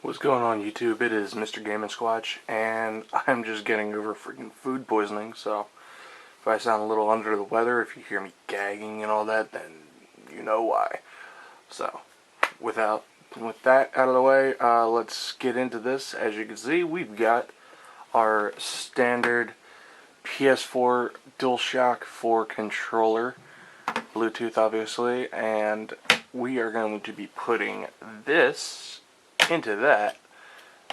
What's going on YouTube? It is Mr. Game & Squatch, and I'm just getting over freaking food poisoning, so if I sound a little under the weather, if you hear me gagging and all that, then you know why. So, with that out of the way, let's get into this. As you can see, we've got our standard Ps4 Dualshock 4 controller, Bluetooth obviously, and we are going to be putting this into that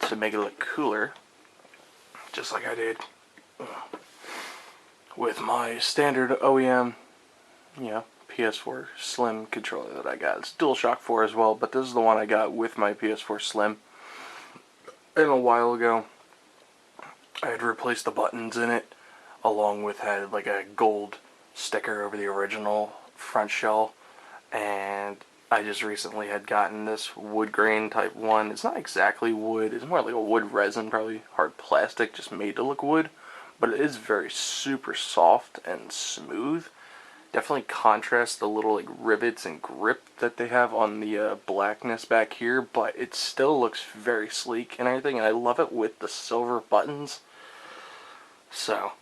to make it look cooler, just like I did with my standard OEM, Ps4 Slim controller that I got. It's DualShock 4 as well, but this is the one I got with my Ps4 Slim. And a while ago, I had replaced the buttons in it, along with had like a gold sticker over the original front shell, and I just recently had gotten this wood grain type one. It's not exactly wood, it's more like a wood resin, probably hard plastic, just made to look wood, but it is very super soft and smooth. Definitely contrasts the little like rivets and grip that they have on the blackness back here, but it still looks very sleek and everything, and I love it with the silver buttons. So,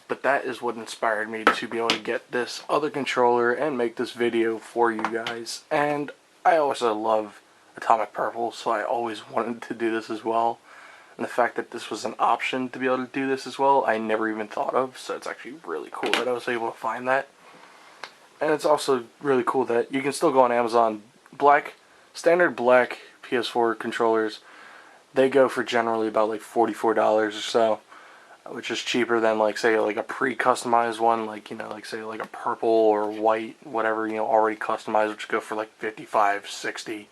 but that is what inspired me to be able to get this other controller and make this video for you guys. And I also love Atomic Purple, so I always wanted to do this as well. And the fact that this was an option to be able to do this as well, I never even thought of, so it's actually really cool that I was able to find that. And it's also really cool that you can still go on Amazon. Standard black PS4 controllers, they go for generally about like $44 or so, which is cheaper than like say like a pre-customized one, like like say like a purple or white, whatever, already customized, which go for like 55, 60,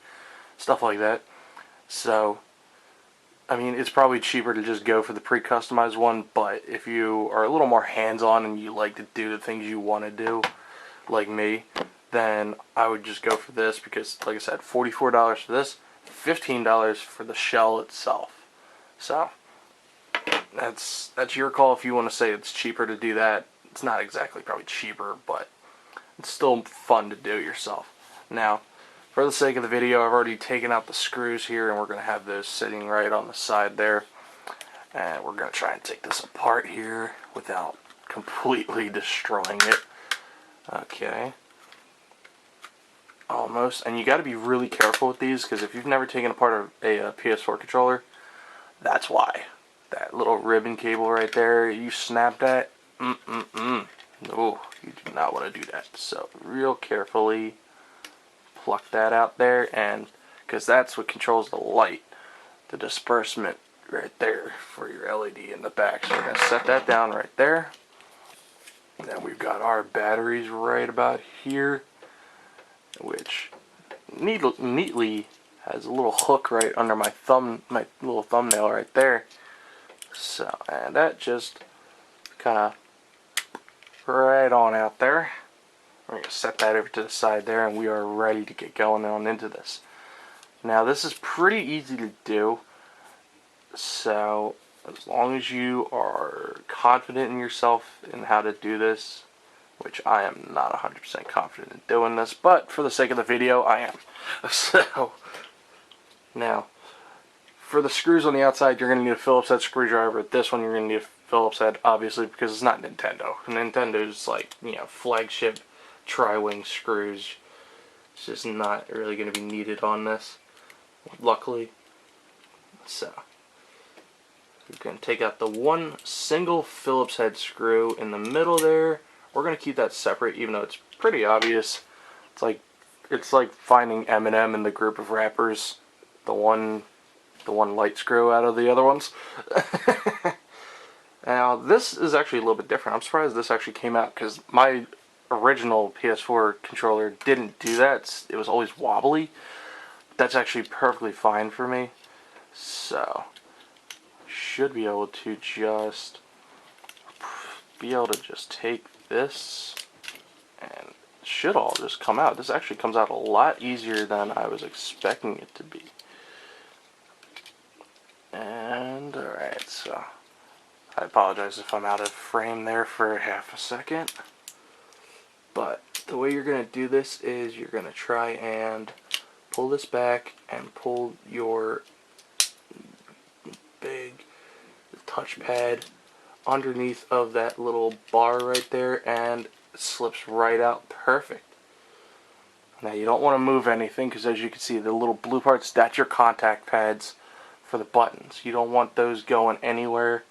stuff like that. So I mean, it's probably cheaper to just go for the pre-customized one, but if you are a little more hands-on and you like to do the things you want to do, like me, then I would just go for this because, like I said, $44 for this, $15 for the shell itself. So that's your call if you want to say it's cheaper to do that. It's not exactly probably cheaper, but it's still fun to do yourself. Now, for the sake of the video, I've already taken out the screws here, and we're going to have those sitting right on the side there. And we're going to try and take this apart here without completely destroying it. Okay. Almost. And you got to be really careful with these, because if you've never taken apart a PS4 controller, that's why. That little ribbon cable right there, you snap that, no, you do not want to do that. So real carefully pluck that out there, and because that's what controls the light, the disbursement right there for your LED in the back. So we're going to set that down right there. And then we've got our batteries right about here, which neatly has a little hook right under my little thumbnail right there. So, and that just kind of right on out there. We're going to set that over to the side there, and we are ready to get going on into this. Now, this is pretty easy to do, so as long as you are confident in yourself in how to do this, which I am not 100% confident in doing this, but for the sake of the video, I am. So, now, for the screws on the outside, you're going to need a Phillips head screwdriver. This one, you're going to need a Phillips head, obviously, because it's not Nintendo. Nintendo's like, flagship tri-wing screws. It's just not really going to be needed on this, luckily. So, you can take out the one single Phillips head screw in the middle there. We're going to keep that separate, even though it's pretty obvious. It's like finding Eminem in the group of rappers. The one light screw out of the other ones. Now, this is actually a little bit different. I'm surprised this actually came out, because my original PS4 controller didn't do that. It was always wobbly. That's actually perfectly fine for me. So, should be able to just take this, and it should all just come out. This actually comes out a lot easier than I was expecting it to be. And alright, so I apologize if I'm out of frame there for half a second. But the way you're going to do this is you're going to try and pull this back and pull your touchpad underneath of that little bar right there, and it slips right out perfect. Now you don't want to move anything, because as you can see, the little blue parts, that's your contact pads for the buttons. You don't want those going anywhere.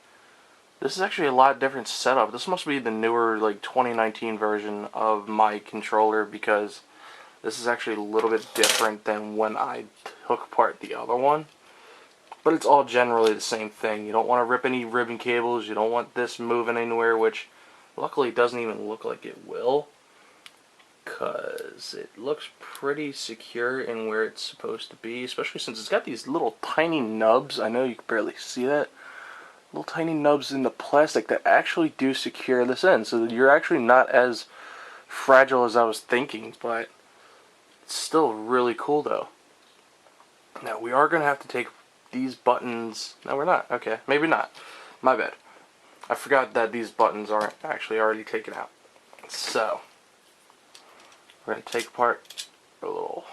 This is actually a lot different setup. This must be the newer, like, 2019 version of my controller, because this is actually a little bit different than when I took apart the other one. But it's all generally the same thing. You don't want to rip any ribbon cables. You don't want this moving anywhere, which luckily it doesn't even look like it will, because it looks pretty secure in where it's supposed to be, especially since it's got these little tiny nubs. I know you can barely see that. Little tiny nubs in the plastic that actually do secure this in, so that you're actually not as fragile as I was thinking, but it's still really cool though. Now we are going to have to take these buttons. No, we're not. Okay, maybe not. My bad. I forgot that these buttons aren't actually already taken out. So we're going to take apart the little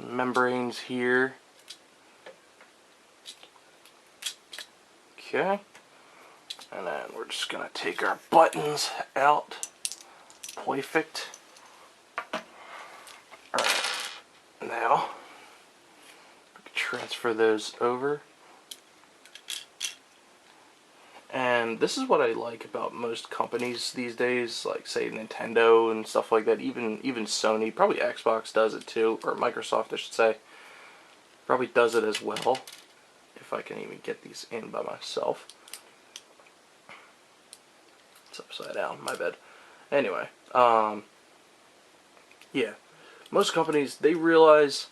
membranes here. Okay. And then we're just going to take our buttons out. Perfect. Alright. Now, transfer those over. And this is what I like about most companies these days, like say Nintendo and stuff like that, even Sony, probably Xbox does it too, or Microsoft I should say, probably does it as well, if I can even get these in by myself. It's upside down, my bad. Anyway, yeah, most companies, they realize,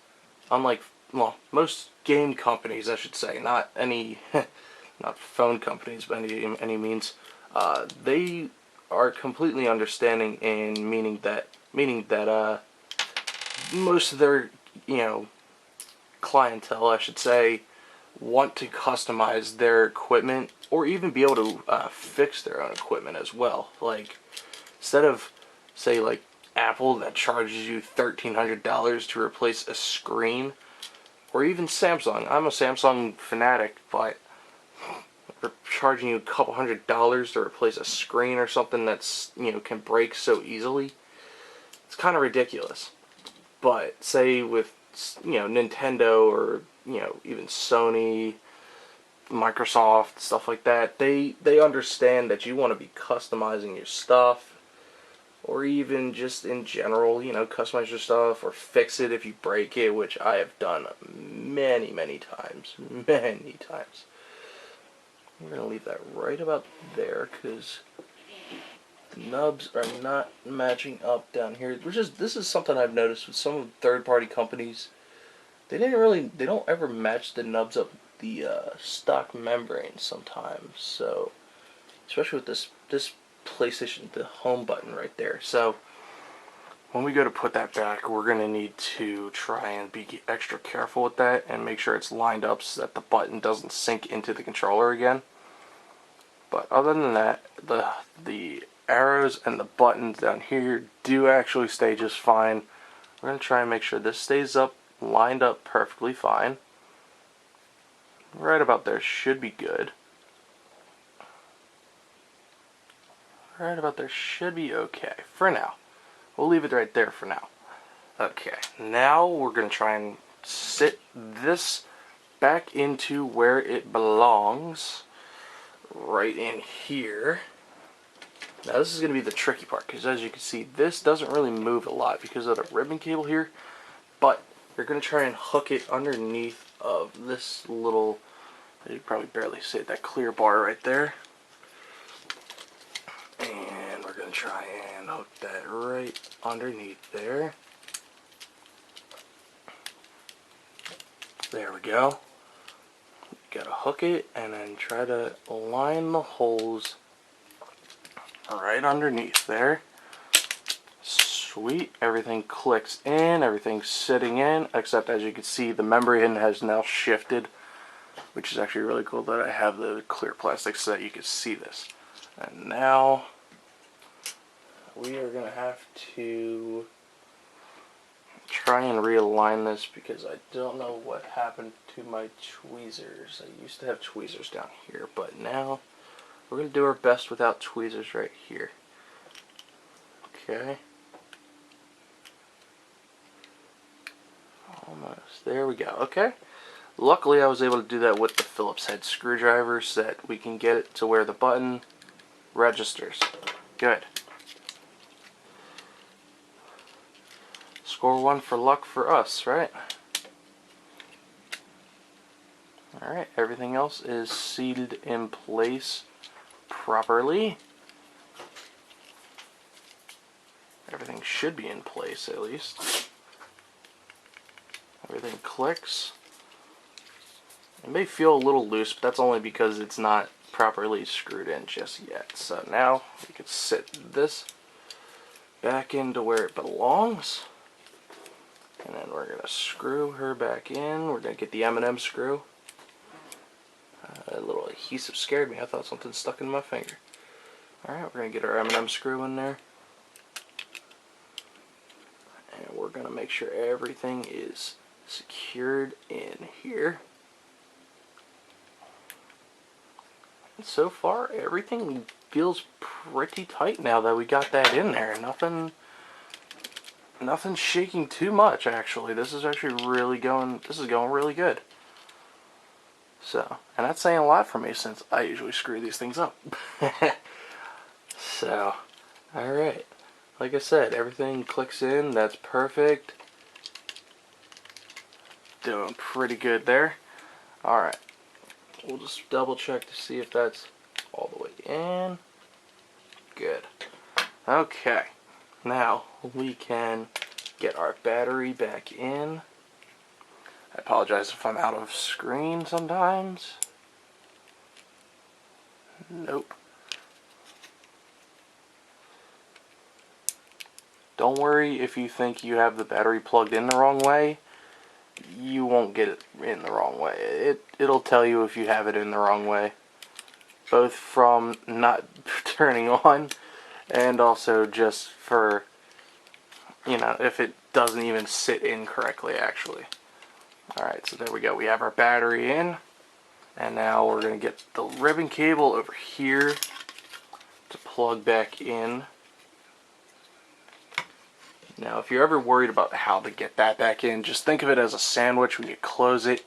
unlike, well, most game companies I should say, not any not phone companies by any means, they are completely understanding, in meaning that most of their, you know, clientele I should say, want to customize their equipment, or even be able to fix their own equipment as well. Like, instead of, say, like Apple that charges you $1,300 to replace a screen, or even Samsung. I'm a Samsung fanatic, but they're charging you a couple $100s to replace a screen or something that's, you know, can break so easily. It's kind of ridiculous. But say with, you know, Nintendo, or, you know, even Sony, Microsoft, stuff like that, they understand that you want to be customizing your stuff, or even just in general, you know, customize your stuff or fix it if you break it, which I have done many times. Many times. We're going to leave that right about there, because the nubs are not matching up down here. This is something I've noticed with some third-party companies. They don't ever match the nubs up the stock membrane sometimes. So, especially with this PlayStation, the home button right there. So when we go to put that back, we're going to need to try and be extra careful with that and make sure it's lined up so that the button doesn't sink into the controller again. But other than that, the arrows and the buttons down here do actually stay just fine. We're going to try and make sure this stays up, lined up perfectly fine. Right about there should be good. Right about there should be okay for now. We'll leave it right there for now. Okay, now we're going to try and sit this back into where it belongs, right in here. Now this is going to be the tricky part, because as you can see, this doesn't really move a lot because of the ribbon cable here, but you're going to try and hook it underneath of this little, you can probably barely see it, that clear bar right there. And we're going to try and hook that right underneath there. There we go. Gotta hook it and then try to line the holes right underneath there. Sweet. Everything clicks in, everything's sitting in, except as you can see, the membrane has now shifted, which is actually really cool that I have the clear plastic so that you can see this. And now we are going to have to try and realign this, because I don't know what happened to my tweezers. I used to have tweezers down here, but now We're going to do our best without tweezers right here. Okay. Almost. There we go. Okay. Luckily I was able to do that with the Phillips head screwdriver so that we can get it to where the button registers. Good. Score 1 for luck for us, right? Alright, everything else is seated in place properly. Everything should be in place at least. Everything clicks. It may feel a little loose, but that's only because it's not properly screwed in just yet. So now we can sit this back into where it belongs. And then we're going to screw her back in. We're going to get the M&M screw. A little adhesive scared me. I thought something stuck in my finger. Alright, we're going to get our M&M screw in there. And we're going to make sure everything is secured in here. And so far, everything feels pretty tight now that we got that in there. Nothing's shaking too much, actually. This is actually really going really good. So, and that's saying a lot for me since I usually screw these things up. So, alright. Like I said, everything clicks in. That's perfect. Doing pretty good there. Alright. We'll just double check to see if that's all the way in. Good. Okay. Now we can get our battery back in. I apologize if I'm out of screen sometimes. Nope. Don't worry if you think you have the battery plugged in the wrong way. You won't get it in the wrong way. It'll tell you if you have it in the wrong way. Both from not turning on and also just for, you know, if it doesn't even sit in correctly actually. Alright, so there we go. We have our battery in. And now we're going to get the ribbon cable over here to plug back in. Now, if you're ever worried about how to get that back in, just think of it as a sandwich. When you close it,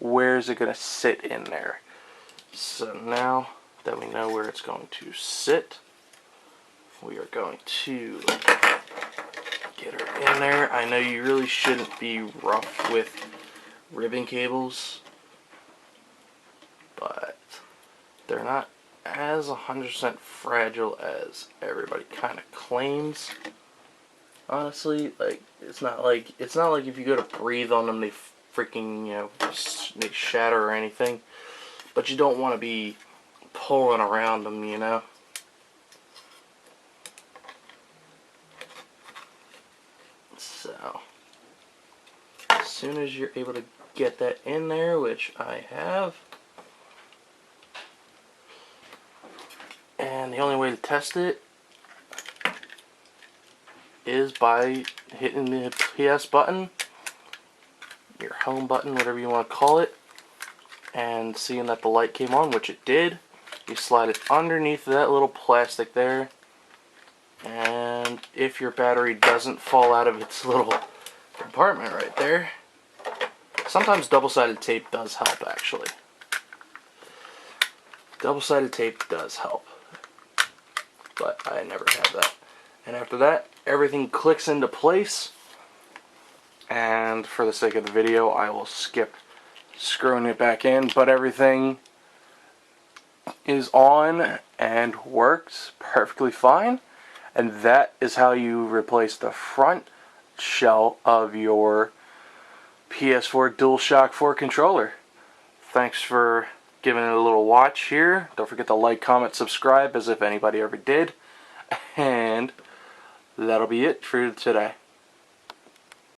where is it going to sit in there? So now that we know where it's going to sit, we are going to get her in there. I know you really shouldn't be rough with ribbon cables, but they're not as 100% fragile as everybody kind of claims. Honestly, like it's not like if you go to breathe on them, they freaking, you know, they shatter or anything. But you don't want to be pulling around them, you know. So as soon as you're able to get that in there, which I have, and the only way to test it is by hitting the PS button, your home button, whatever you want to call it, and seeing that the light came on, which it did. You slide it underneath that little plastic there, and if your battery doesn't fall out of its little compartment right there, sometimes double-sided tape does help actually. Double-sided tape does help, but I never have that. And after that, everything clicks into place. And for the sake of the video, I will skip screwing it back in. But everything is on and works perfectly fine. And that is how you replace the front shell of your PS4 Dualshock 4 controller. Thanks for giving it a little watch here. Don't forget to like, comment, subscribe, as if anybody ever did. And that'll be it for today.